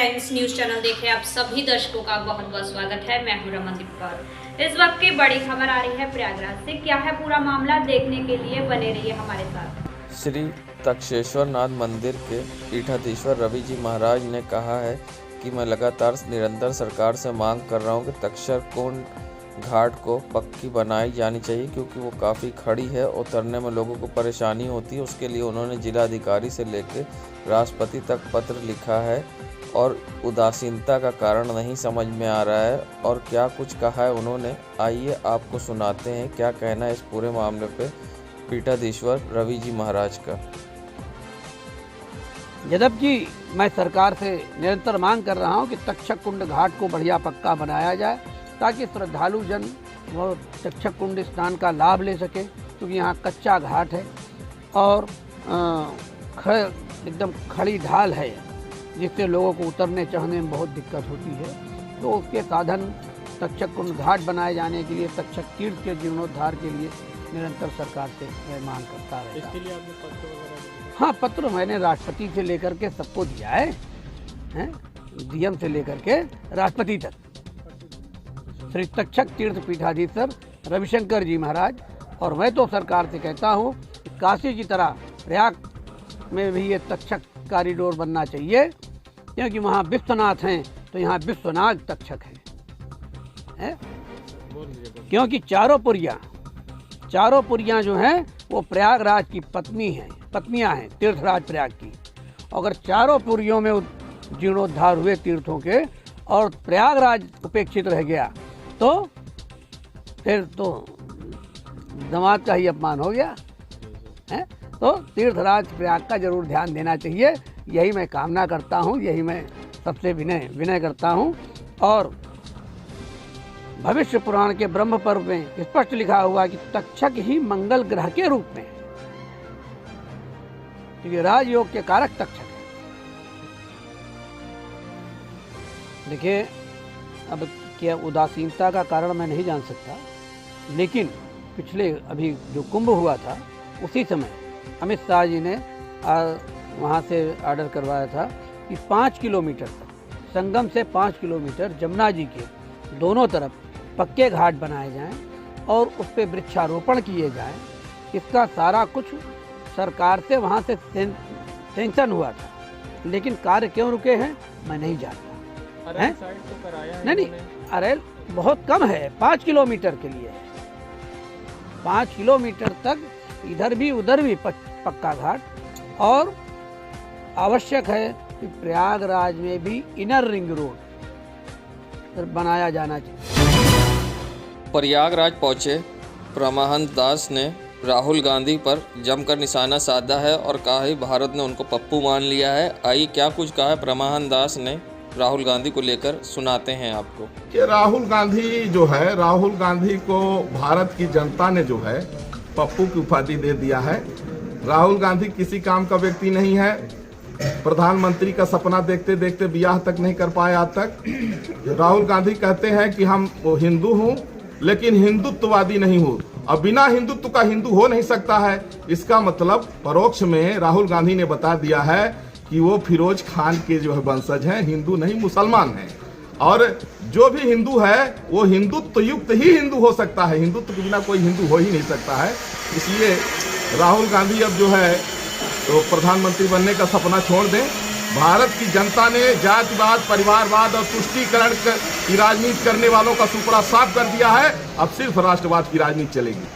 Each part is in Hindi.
टाइम्स न्यूज चैनल देख रहे आप सभी दर्शकों का बहुत बहुत स्वागत है। मैं हूं रमनदीप कौर। इस वक्त की बड़ी खबर आ रही है प्रयागराज से। क्या है पूरा मामला, देखने के लिए बने रहिए हमारे साथ। श्री तक्षेश्वर नाथ मंदिर के पीठाधीश्वर रवि जी महाराज ने कहा है कि मैं लगातार निरंतर सरकार से मांग कर रहा हूं कि तक्षक कुंड घाट को पक्की बनाई जानी चाहिए, क्योंकि वो काफ़ी खड़ी है। उतरने में लोगों को परेशानी होती है। उसके लिए उन्होंने जिलाधिकारी से लेकर राष्ट्रपति तक पत्र लिखा है और उदासीनता का कारण नहीं समझ में आ रहा है। और क्या कुछ कहा है उन्होंने, आइए आपको सुनाते हैं क्या कहना है इस पूरे मामले पे पीठाधीश्वर रवि जी महाराज का। यद्यप जी मैं सरकार से निरंतर मांग कर रहा हूं कि तक्षक कुंड घाट को बढ़िया पक्का बनाया जाए, ताकि श्रद्धालु जन वो तक्षक कुंड स्नान का लाभ ले सके, क्योंकि यहाँ कच्चा घाट है और एकदम खड़ी ढाल है, जिससे लोगों को उतरने चढ़ने में बहुत दिक्कत होती है। तो उसके साधन तक्षक कुंड घाट बनाए जाने के लिए, तक्षक तीर्थ के जीर्णोद्धार के लिए निरंतर सरकार से मैं मांग करता रहता। इसके लिए आपने पत्र वगैरह? हाँ, पत्र मैंने राष्ट्रपति से लेकर के सबको दिया है, डीएम से लेकर के राष्ट्रपति तक। श्री तक्षक तीर्थ पीठाधीश्वर रविशंकर जी महाराज, और मैं तो सरकार से कहता हूँ कि काशी की तरह प्रयाग में भी ये तक्षक कॉरिडोर बनना चाहिए, क्योंकि वहाँ विश्वनाथ हैं तो यहाँ विश्वनाथ तक्षक है? क्योंकि चारों पुरियाँ जो हैं वो प्रयागराज की पत्नियाँ हैं तीर्थराज प्रयाग की। अगर चारों पुरियों में जीर्णोद्धार हुए तीर्थों के और प्रयागराज उपेक्षित रह गया तो फिर तो दामाद का ही अपमान हो गया है। तो तीर्थराज प्रयाग का जरूर ध्यान देना चाहिए, यही मैं कामना करता हूँ, यही मैं सबसे विनय करता हूँ। और भविष्य पुराण के ब्रह्म पर्व में स्पष्ट लिखा हुआ कि तक्षक ही मंगल ग्रह के रूप में, क्योंकि राजयोग के कारक तक्षक है। देखिए, अब क्या उदासीनता का कारण मैं नहीं जान सकता, लेकिन पिछले अभी जो कुंभ हुआ था उसी समय अमित शाह जी ने वहाँ से ऑर्डर करवाया था कि 5 किलोमीटर तक संगम से 5 किलोमीटर जमुना जी के दोनों तरफ पक्के घाट बनाए जाएं और उस पर वृक्षारोपण किए जाएं। इसका सारा कुछ सरकार से वहाँ से सेंक्शन हुआ था, लेकिन कार्य क्यों रुके हैं मैं नहीं जानता। अरेल साइड तो कराया है? नहीं, अरेल बहुत कम है, 5 किलोमीटर के लिए 5 किलोमीटर तक इधर भी उधर भी पक्का घाट। और आवश्यक है कि प्रयागराज में भी इनर रिंग रोड बनाया जाना चाहिए। प्रयागराज पहुंचे परमाहंस दास ने राहुल गांधी पर जमकर निशाना साधा है और कहा है भारत ने उनको पप्पू मान लिया है। आइए क्या कुछ कहा है परमाहंस दास ने राहुल गांधी को लेकर, सुनाते हैं आपको। कि राहुल गांधी को भारत की जनता ने जो है पप्पू की उपाधि दे दिया है। राहुल गांधी किसी काम का व्यक्ति नहीं है। प्रधानमंत्री का सपना देखते देखते ब्याह तक नहीं कर पाए आज तक। राहुल गांधी कहते हैं कि हम हिंदू हूँ, लेकिन हिंदुत्ववादी नहीं हूँ, और बिना हिंदुत्व का हिंदू हो नहीं सकता है। इसका मतलब परोक्ष में राहुल गांधी ने बता दिया है कि वो फिरोज खान के जो है वंशज हैं, हिंदू नहीं मुसलमान हैं। और जो भी हिंदू है वो हिंदुत्व युक्त ही हिंदू हो सकता है, हिंदुत्व के बिना कोई हिंदू हो ही नहीं सकता है। इसलिए राहुल गांधी अब जो है तो प्रधानमंत्री बनने का सपना छोड़ दें। भारत की जनता ने जातिवाद, परिवारवाद और तुष्टीकरण की राजनीति करने वालों का सुपड़ा साफ कर दिया है। अब सिर्फ राष्ट्रवाद की राजनीति चलेगी।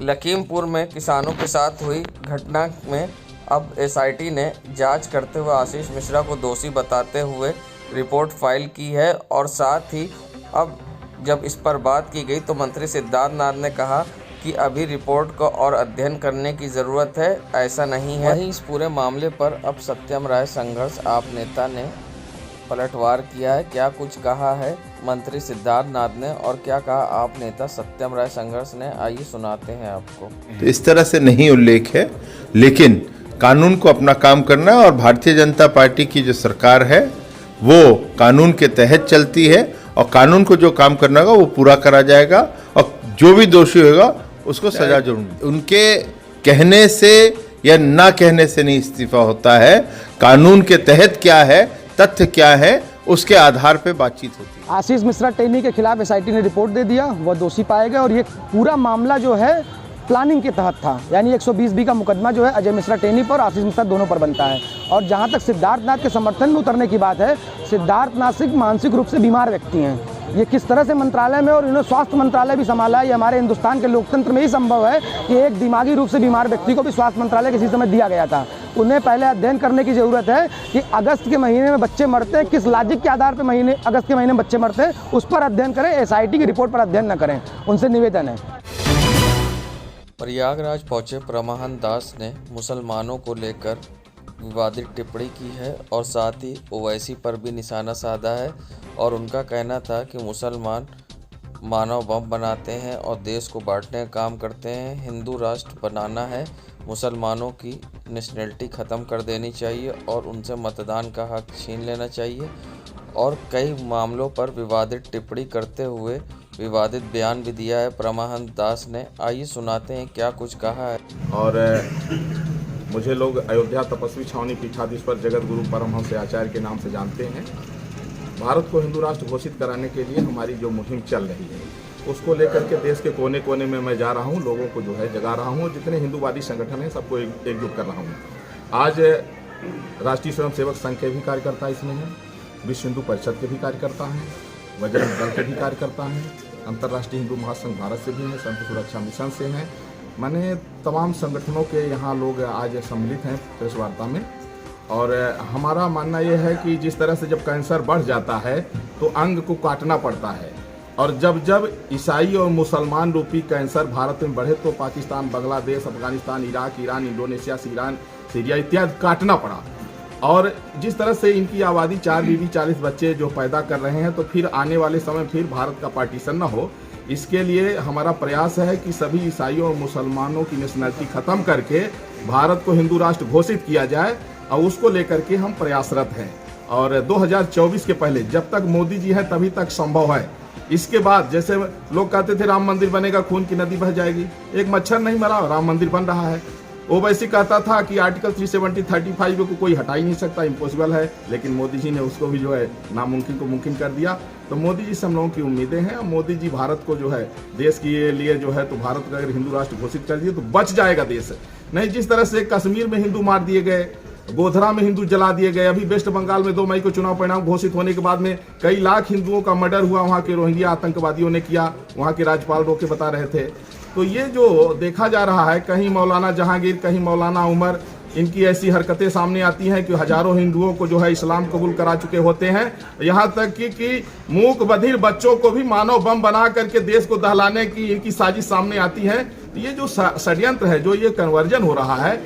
लखीमपुर में किसानों के साथ हुई घटना में अब एसआईटी ने जांच करते हुए आशीष मिश्रा को दोषी बताते हुए रिपोर्ट फाइल की है। और साथ ही अब जब इस पर बात की गई तो मंत्री सिद्धार्थ नाथ ने कहा कि अभी रिपोर्ट को और अध्ययन करने की ज़रूरत है, ऐसा नहीं है। वहीं इस पूरे मामले पर अब सत्यम राय संघर्ष आप नेता ने पलटवार किया है। क्या कुछ कहा है मंत्री सिद्धार्थ नाथ ने और क्या कहा आप नेता सत्यम राय संघर्ष ने, आइए सुनाते हैं आपको। तो इस तरह से नहीं उल्लेख है, लेकिन कानून को अपना काम करना है और भारतीय जनता पार्टी की जो सरकार है वो कानून के तहत चलती है और कानून को जो काम करना होगा वो पूरा करा जाएगा और जो भी दोषी होगा उसको सजा जरूर। उनके कहने से या ना कहने से नहीं इस्तीफा होता है, कानून के तहत क्या है, तथ्य क्या है, उसके आधार पे बातचीत होती है। आशीष मिश्रा टेनी के खिलाफ एसआईटी ने रिपोर्ट दे दिया, वह दोषी पाए गए और ये पूरा मामला जो है प्लानिंग के तहत था। यानी 120B का मुकदमा जो है अजय मिश्रा टेनी पर, आशीष मिश्रा दोनों पर बनता है। और जहाँ तक सिद्धार्थनाथ के समर्थन में उतरने की बात है, सिद्धार्थनाथ मानसिक रूप से बीमार व्यक्ति हैं। ये किस तरह से मंत्रालय में, और इन्होंने स्वास्थ्य मंत्रालय भी संभाला है। ये हमारे हिंदुस्तान के लोकतंत्र में ही संभव है कि एक दिमागी रूप से बीमार व्यक्ति को भी स्वास्थ्य मंत्रालय किसी समय दिया गया था। उन्हें पहले अध्ययन करने की ज़रूरत है कि अगस्त के महीने में बच्चे मरते हैं, किस लॉजिक के आधार पर अगस्त के महीने में बच्चे मरते हैं, उस पर अध्ययन करें। एसआईटी की रिपोर्ट पर अध्ययन न करें, उनसे निवेदन है। प्रयागराज पहुंचे परमाहंस दास ने मुसलमानों को लेकर विवादित टिप्पणी की है और साथ ही ओवैसी पर भी निशाना साधा है और उनका कहना था कि मुसलमान मानव बम बनाते हैं और देश को बांटने का काम करते हैं। हिंदू राष्ट्र बनाना है, मुसलमानों की नेशनलिटी ख़त्म कर देनी चाहिए और उनसे मतदान का हक छीन लेना चाहिए और कई मामलों पर विवादित टिप्पणी करते हुए विवादित बयान भी दिया है परमाहंस दास ने। आइए सुनाते हैं क्या कुछ कहा है। और मुझे लोग अयोध्या तपस्वी छावनी पीठाधीश्वर जगत गुरु परमहंस आचार्य के नाम से जानते हैं। भारत को हिंदू राष्ट्र घोषित कराने के लिए हमारी जो मुहिम चल रही है, उसको लेकर के देश के कोने कोने में मैं जा रहा हूँ, लोगों को जो है जगा रहा हूँ। जितने हिंदूवादी संगठन हैं सबको एकजुट कर रहा हूँ। आज राष्ट्रीय स्वयंसेवक संघ के भी कार्यकर्ता इसमें हैं, विश्व हिंदू परिषद के भी कार्यकर्ता हैं, बजरंग दल के भी कार्यकर्ता हैं, अंतर्राष्ट्रीय हिंदू महासंघ भारत से भी हैं, संत सुरक्षा मिशन से हैं। मैंने तमाम संगठनों के यहाँ लोग आज सम्मिलित हैं प्रेस वार्ता में। और हमारा मानना यह है कि जिस तरह से जब कैंसर बढ़ जाता है तो अंग को काटना पड़ता है, और जब जब ईसाई और मुसलमान रूपी कैंसर भारत में बढ़े तो Pakistan, Bangladesh, Afghanistan, Iraq, Iran, Indonesia, Syria इत्यादि काटना पड़ा। और जिस तरह से इनकी आबादी 4 बीवी 40 बच्चे जो पैदा कर रहे हैं, तो फिर आने वाले समय फिर भारत का पार्टीशन न हो, इसके लिए हमारा प्रयास है कि सभी ईसाइयों और मुसलमानों की नेशनलिटी खत्म करके भारत को हिंदू राष्ट्र घोषित किया जाए, और उसको लेकर के हम प्रयासरत हैं। और 2024 के पहले, जब तक मोदी जी हैं तभी तक संभव है। इसके बाद जैसे लोग कहते थे राम मंदिर बनेगा खून की नदी बह जाएगी, एक मच्छर नहीं मरा, राम मंदिर बन रहा है। ओवैसी कहता था कि आर्टिकल 370-35 को कोई हटा ही नहीं सकता, इम्पॉसिबल है, लेकिन मोदी जी ने उसको भी जो है नामुमकिन को मुमकिन कर दिया। तो मोदी जी से हम लोगों की उम्मीदें हैं, और मोदी जी भारत को जो है देश के लिए जो है, तो भारत को अगर हिंदू राष्ट्र घोषित कर दिए तो बच जाएगा देश। नहीं जिस तरह से कश्मीर में हिंदू मार दिए गए, गोधरा में हिंदू जला दिए गए, अभी वेस्ट बंगाल में 2 मई को चुनाव परिणाम घोषित होने के बाद में कई लाख हिंदुओं का मर्डर हुआ, वहाँ के रोहिंग्या आतंकवादियों ने किया, वहाँ के राज्यपाल रोके बता रहे थे। तो ये जो देखा जा रहा है, कहीं मौलाना जहांगीर, कहीं मौलाना उमर, इनकी ऐसी हरकतें सामने आती हैं कि हजारों हिंदुओं को जो है इस्लाम कबूल करा चुके होते हैं। यहाँ तक कि मूक बधिर बच्चों को भी मानव बम बना करके देश को दहलाने की इनकी साजिश सामने आती है। तो ये जो षड्यंत्र है, जो ये कन्वर्जन हो रहा है,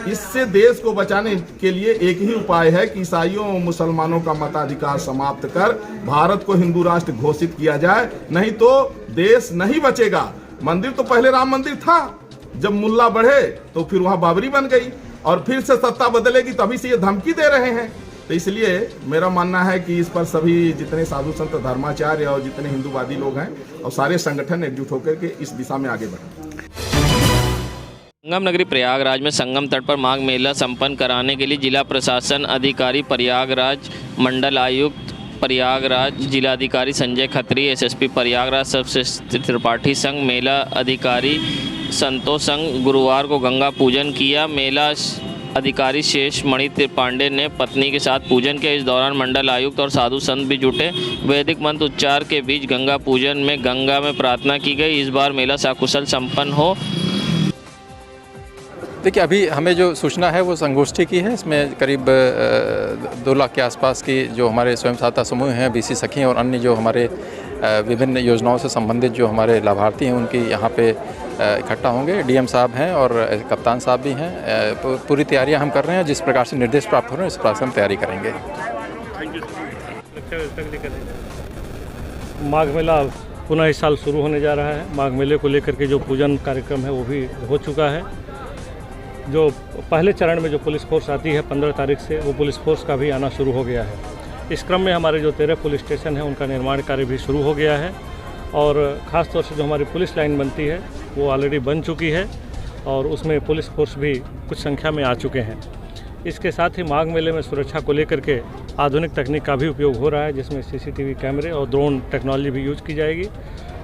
इससे देश को बचाने के लिए एक ही उपाय है कि ईसाइयों और मुसलमानों का मताधिकार समाप्त कर भारत को हिंदू राष्ट्र घोषित किया जाए, नहीं तो देश नहीं बचेगा। मंदिर तो पहले राम मंदिर था, जब मुल्ला बढ़े तो फिर वहां बाबरी बन गई, और फिर से सत्ता बदलेगी, तभी से ये धमकी दे रहे हैं। तो इसलिए मेरा मानना है कि इस पर सभी जितने साधु संत, धर्माचार्य और जितने हिंदूवादी लोग हैं और सारे संगठन एकजुट होकर के इस दिशा में आगे बढ़ें। संगम नगरी प्रयागराज में संगम तट पर माघ मेला संपन्न कराने के लिए जिला प्रशासन अधिकारी प्रयागराज, मंडल आयुक्त प्रयागराज, जिलाधिकारी संजय खत्री, एसएसपी प्रयागराज, सबसे त्रिपाठी संघ, मेला अधिकारी संतोष संघ गुरुवार को गंगा पूजन किया। मेला अधिकारी शेष मणि पांडे ने पत्नी के साथ पूजन किया। इस दौरान मंडल आयुक्त और साधु संत भी जुटे। वैदिक मंत्र उच्चार के बीच गंगा पूजन में गंगा में प्रार्थना की गई। इस बार मेला सकुशल संपन्न हो। देखिए, अभी हमें जो सूचना है वो संगोष्ठी की है। इसमें करीब 2 लाख के आसपास की जो हमारे स्वयं सहायता समूह हैं, बीसी सखी और अन्य जो हमारे विभिन्न योजनाओं से संबंधित जो हमारे लाभार्थी हैं, उनकी यहाँ पे इकट्ठा होंगे। डीएम साहब हैं और कप्तान साहब भी हैं। पूरी तैयारियां हम कर रहे हैं। जिस प्रकार से निर्देश प्राप्त हो रहे हैं, इस प्रकार से हम तैयारी करेंगे। माघ मेला पुनः इस साल शुरू होने जा रहा है। माघ मेले को लेकर के जो पूजन कार्यक्रम है वो भी हो चुका है। जो पहले चरण में जो पुलिस फोर्स आती है 15 तारीख से, वो पुलिस फोर्स का भी आना शुरू हो गया है। इस क्रम में हमारे जो 13 पुलिस स्टेशन हैं, उनका निर्माण कार्य भी शुरू हो गया है। और ख़ास तौर से जो हमारी पुलिस लाइन बनती है वो ऑलरेडी बन चुकी है, और उसमें पुलिस फोर्स भी कुछ संख्या में आ चुके हैं। इसके साथ ही माघ मेले में सुरक्षा को लेकर के आधुनिक तकनीक का भी उपयोग हो रहा है, जिसमें CCTV कैमरे और ड्रोन टेक्नोलॉजी भी यूज की जाएगी।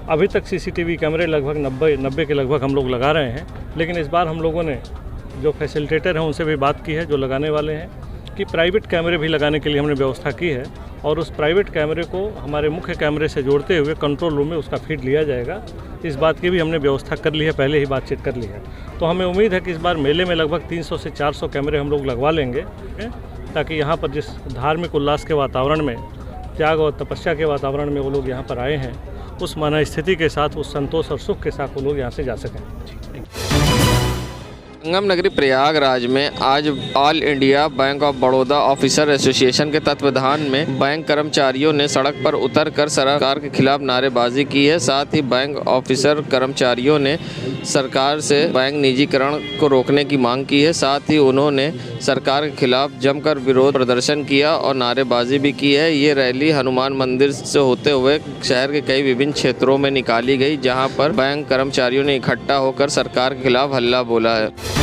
अभी तक CCTV कैमरे लगभग 90 के लगभग हम लोग लगा रहे हैं, लेकिन इस बार हम लोगों ने जो फैसिलिटेटर हैं उनसे भी बात की है, जो लगाने वाले हैं, कि प्राइवेट कैमरे भी लगाने के लिए हमने व्यवस्था की है और उस प्राइवेट कैमरे को हमारे मुख्य कैमरे से जोड़ते हुए कंट्रोल रूम में उसका फीड लिया जाएगा। इस बात की भी हमने व्यवस्था कर ली है, पहले ही बातचीत कर ली है। तो हमें उम्मीद है कि इस बार मेले में लगभग 300 से 400 कैमरे हम लोग लगवा लेंगे, ताकि यहाँ पर जिस धार्मिक उल्लास के वातावरण में, त्याग और तपस्या के वातावरण में वो लोग यहाँ पर आए हैं, उस मन स्थिति के साथ, उस संतोष और सुख के साथ वो लोग यहाँ से जा सकें। संगम नगरी प्रयागराज में आज all India bank of Baroda officer association के तत्वावधान में बैंक कर्मचारियों ने सड़क पर उतरकर सरकार के खिलाफ नारेबाजी की है। साथ ही बैंक ऑफिसर कर्मचारियों ने सरकार से बैंक निजीकरण को रोकने की मांग की है। साथ ही उन्होंने सरकार के खिलाफ जमकर विरोध प्रदर्शन किया और नारेबाजी भी की है। ये रैली हनुमान मंदिर से होते हुए शहर के कई विभिन्न क्षेत्रों में निकाली गई, जहाँ पर बैंक कर्मचारियों ने इकट्ठा होकर सरकार के खिलाफ हल्ला बोला है।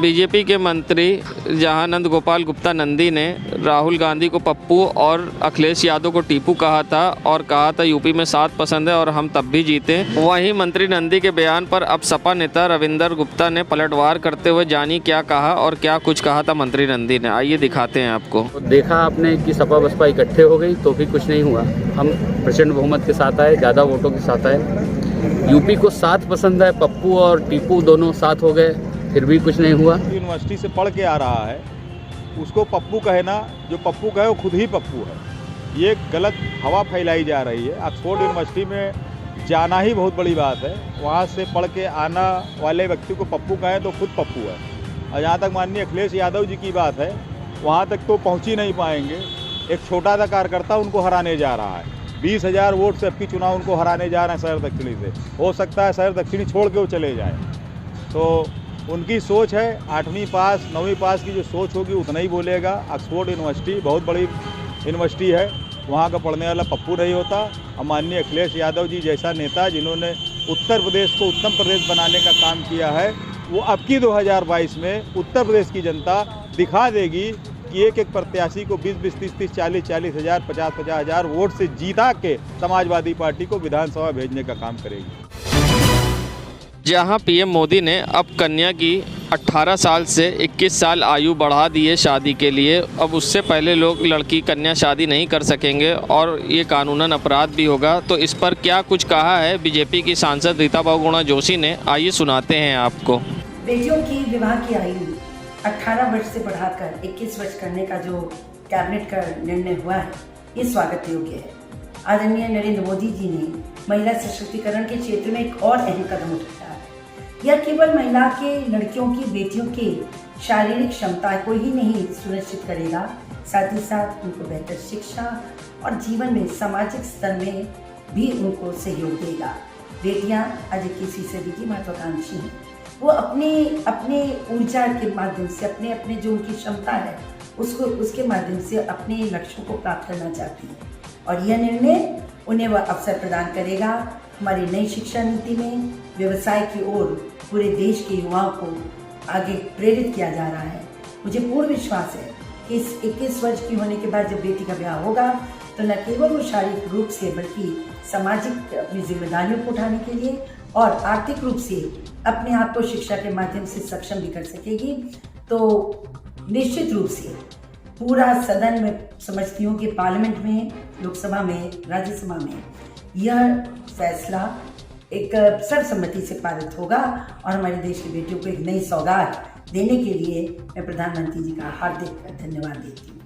बीजेपी के मंत्री जहानंद गोपाल गुप्ता नंदी ने राहुल गांधी को पप्पू और अखिलेश यादव को टीपू कहा था और कहा था यूपी में 7 पसंद है और हम तब भी जीते। वहीं मंत्री नंदी के बयान पर अब सपा नेता रविंदर गुप्ता ने पलटवार करते हुए जानी क्या कहा और क्या कुछ कहा था मंत्री नंदी ने, आइए दिखाते हैं आपको। देखा आपने कि सपा बसपा इकट्ठे हो गई तो भी कुछ नहीं हुआ। हम प्रचंड बहुमत के साथ आए, ज़्यादा वोटों के साथ आए। यूपी को 7 पसंद है, पप्पू और टीपू दोनों साथ हो गए, फिर भी कुछ नहीं हुआ। यूनिवर्सिटी से पढ़ के आ रहा है, उसको पप्पू कहना, जो पप्पू कहे वो खुद ही पप्पू है। ये गलत हवा फैलाई जा रही है। ऑक्सफोर्ड यूनिवर्सिटी में जाना ही बहुत बड़ी बात है। वहाँ से पढ़ के आना वाले व्यक्ति को पप्पू कहें तो खुद पप्पू है। और जहाँ तक माननीय अखिलेश यादव जी की बात है, वहाँ तक तो पहुँच ही नहीं पाएंगे। एक छोटा सा कार्यकर्ता उनको हराने जा रहा है। 20,000 वोट से अब की चुनाव उनको हराने जा रहे हैं शहर दक्षिणी से। हो सकता है शहर दक्षिणी छोड़ के वो चले जाए। तो उनकी सोच है 8वीं पास 9वीं पास की जो सोच होगी उतना ही बोलेगा। ऑक्सफोर्ड यूनिवर्सिटी बहुत बड़ी यूनिवर्सिटी है, वहाँ का पढ़ने वाला पप्पू नहीं होता। और माननीय अखिलेश यादव जी जैसा नेता जिन्होंने उत्तर प्रदेश को उत्तम प्रदेश बनाने का काम किया है, वो अब की 2022 में उत्तर प्रदेश की जनता दिखा देगी कि एक एक प्रत्याशी को 20-20, 30-30, 40-40 हज़ार, 50-50 हज़ार वोट से जीता के समाजवादी पार्टी को विधानसभा भेजने का काम करेगी। जहां पीएम मोदी ने अब कन्या की 18 साल से 21 साल आयु बढ़ा दी है शादी के लिए। अब उससे पहले लोग लड़की कन्या शादी नहीं कर सकेंगे और ये कानूनन अपराध भी होगा। तो इस पर क्या कुछ कहा है बीजेपी की सांसद रीता बहुगुणा जोशी ने, आइए सुनाते हैं आपको। बेटियों की विवाह की आयु 18 वर्ष से बढ़ाकर 21 वर्ष करने का जो कैबिनेट का निर्णय हुआ है, ये स्वागत योग्य है। आदरणीय नरेंद्र मोदी जी ने महिला सशक्तिकरण के क्षेत्र में एक और अहम कदम उठाया है। यह केवल महिला के, लड़कियों की, बेटियों की शारीरिक क्षमता को ही नहीं सुनिश्चित करेगा, साथ ही साथ उनको बेहतर शिक्षा और जीवन में सामाजिक स्तर में भी उनको सहयोग देगा। बेटियां आज 21वीं सदी की महत्वाकांक्षी हैं। वो अपने ऊर्जा के माध्यम से, अपने जो उनकी क्षमता है उसके माध्यम से अपने लक्ष्यों को प्राप्त करना चाहती है और यह निर्णय उन्हें वह अवसर प्रदान करेगा। हमारी नई शिक्षा नीति में व्यवसाय की ओर पूरे देश के युवाओं को आगे प्रेरित किया जा रहा है। मुझे पूर्ण विश्वास है कि इस 21 वर्ष की होने के बाद जब बेटी का ब्याह होगा तो न केवल वो शारीरिक रूप से बल्कि सामाजिक अपनी जिम्मेदारियों को उठाने के लिए और आर्थिक रूप से अपने आप को शिक्षा के माध्यम से सक्षम भी कर सकेगी। तो निश्चित रूप से पूरा सदन में समझती हूँ कि पार्लियामेंट में, लोकसभा में, राज्यसभा में यह फैसला एक सर्वसम्मति से पारित होगा और हमारे देश की बेटियों को एक नई सौगात देने के लिए मैं प्रधानमंत्री जी का हार्दिक धन्यवाद देती हूँ।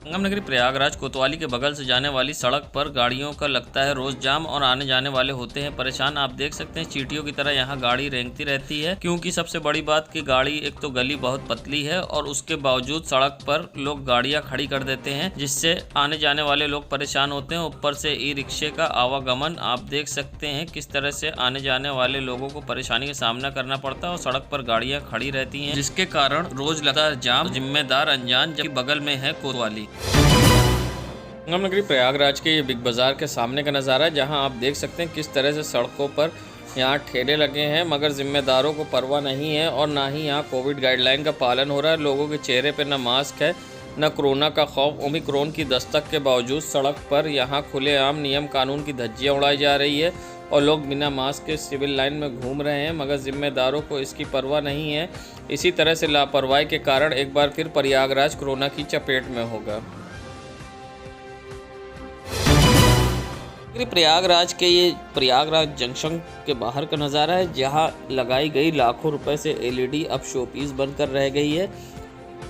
संगम नगरी प्रयागराज कोतवाली के बगल से जाने वाली सड़क पर गाड़ियों का लगता है रोज जाम और आने जाने वाले होते हैं परेशान। आप देख सकते हैं चींटियों की तरह यहाँ गाड़ी रेंगती रहती है, क्योंकि सबसे बड़ी बात कि गाड़ी, एक तो गली बहुत पतली है और उसके बावजूद सड़क पर लोग गाड़ियाँ खड़ी कर देते हैं, जिससे आने जाने वाले लोग परेशान होते हैं। ऊपर से ई रिक्शे का आवागमन आप देख सकते हैं किस तरह से आने जाने वाले लोगों को परेशानी का सामना करना पड़ता है और सड़क पर गाड़ियाँ खड़ी रहती हैं, जिसके कारण रोज लगता है जाम। जिम्मेदार अनजान, जबकि बगल में है कोतवाली। संगम नगरी प्रयागराज के ये बिग बाजार के सामने का नज़ारा है, जहां आप देख सकते हैं किस तरह से सड़कों पर यहाँ ठेले लगे हैं मगर जिम्मेदारों को परवाह नहीं है और ना ही यहाँ कोविड गाइडलाइन का पालन हो रहा है। लोगों के चेहरे पे न मास्क है न कोरोना का खौफ। ओमिक्रॉन की दस्तक के बावजूद सड़क पर यहाँ खुलेआम नियम कानून की धज्जियाँ उड़ाई जा रही है और लोग बिना मास्क के सिविल लाइन में घूम रहे हैं मगर जिम्मेदारों को इसकी परवाह नहीं है। इसी तरह से लापरवाही के कारण एक बार फिर प्रयागराज कोरोना की चपेट में होगा। प्रयागराज के ये प्रयागराज जंक्शन के बाहर का नज़ारा है जहां लगाई गई लाखों रुपए से एलईडी अब शोपीस बनकर रह गई है।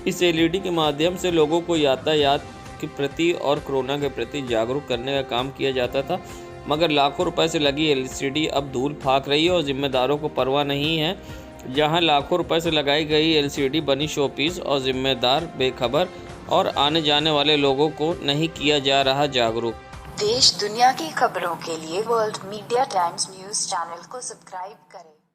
इस एलईडी के माध्यम से लोगों को यातायात के प्रति और कोरोना के प्रति जागरूक करने का काम किया जाता था मगर लाखों रुपए से लगी एलसीडी अब धूल फाक रही है और जिम्मेदारों को परवाह नहीं है। जहां लाखों रुपए से लगाई गई एलसीडी बनी शोपीस और जिम्मेदार बेखबर और आने जाने वाले लोगों को नहीं किया जा रहा जागरूक। देश दुनिया की खबरों के लिए world media times news channel को सब्सक्राइब करें।